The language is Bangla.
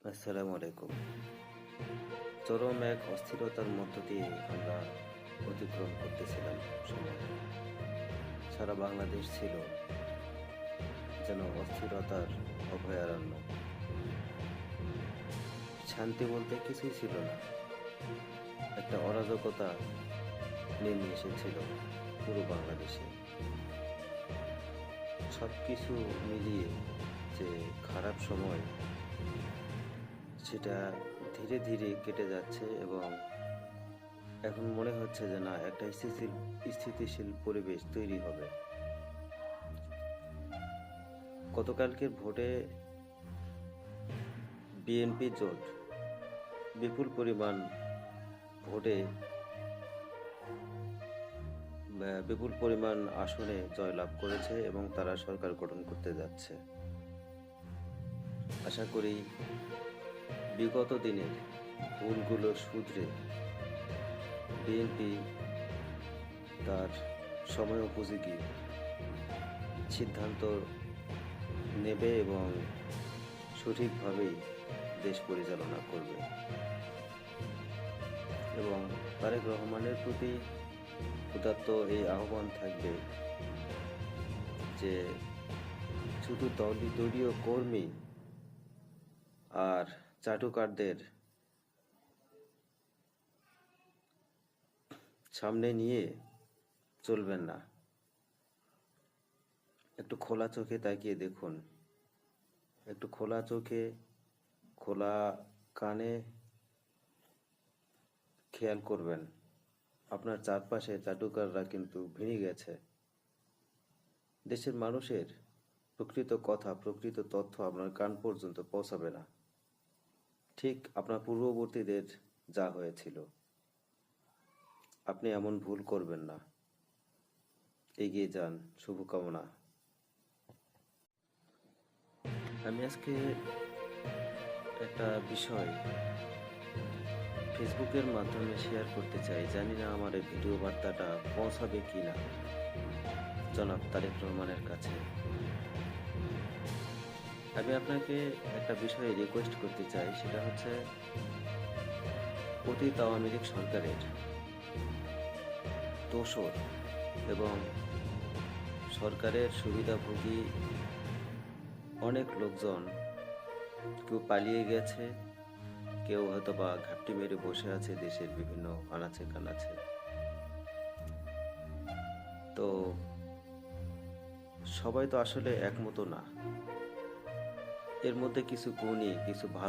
আসসালামু আলাইকুম। চরম এক অস্থিরতার মধ্য দিয়ে আমরা অতিক্রম করতেছিলাম সময়। সারা বাংলাদেশ ছিল যেন অস্থিরতার অভয়ারণ্য। শান্তি বলতে কিছুই ছিল না। একটা অরাজকতা নেমে এসেছিল পুরো বাংলাদেশে। সব কিছু মিলিয়ে যে খারাপ সময় সেটা ধীরে ধীরে কেটে যাচ্ছে এবং এখন মনে হচ্ছে যে না, একটা স্থিতিশীল পরিবেশ তৈরি হবে। গতকালকের ভোটে বিএনপি জোট বিপুল পরিমাণ ভোটে বিপুল পরিমাণ আসনে জয়লাভ করেছে এবং তারা সরকার গঠন করতে যাচ্ছে। আশা করি বিগত দিনের ভুলগুলো শুধরে বিএনপি তার সময় উপযোগী সিদ্ধান্ত নেবে এবং সঠিকভাবেই দেশ পরিচালনা করবে। এবং তারেক রহমানের প্রতি উদাত্ত এই আহ্বান থাকবে যে শুধু দলীয় কর্মী আর চাটুকারদের সামনে নিয়ে চলবেন না। একটু খোলা চোখে তাকিয়ে দেখুন, একটু খোলা চোখে খোলা কানে খেয়াল করবেন। আপনার চারপাশে চাটুকাররা কিন্তু ভেঙে গেছে। দেশের মানুষের প্রকৃত কথা, প্রকৃত তথ্য আপনার কান পর্যন্ত পৌঁছাবে না, ঠিক আপনার পূর্ববর্তীদের যা হয়েছিল। আপনি এমন ভুল করবেন না। এগিয়ে যান, শুভকামনা। আমি আজকে একটা বিষয় ফেসবুকের মাধ্যমে শেয়ার করতে চাই। জানি না আমার এই ভিডিও বার্তাটা পৌঁছাবে কিনা জনাব তারেক রহমানের কাছে। আমি আপনাকে একটা বিষয়ে রিকোয়েস্ট করতে চাই, সেটা হচ্ছে অতীত আওয়ামী লীগ সরকারের দোসর এবং সরকারের সুবিধাভোগী অনেক লোকজন কেউ পালিয়ে গেছে, কেউ হয়তো বা ঘাপটি মেরে বসে আছে দেশের বিভিন্ন আনাচে কানাচে। তো সবাই তো আসলে একমতো না। এর মধ্যে কিছু গুণী, কিছু ভালো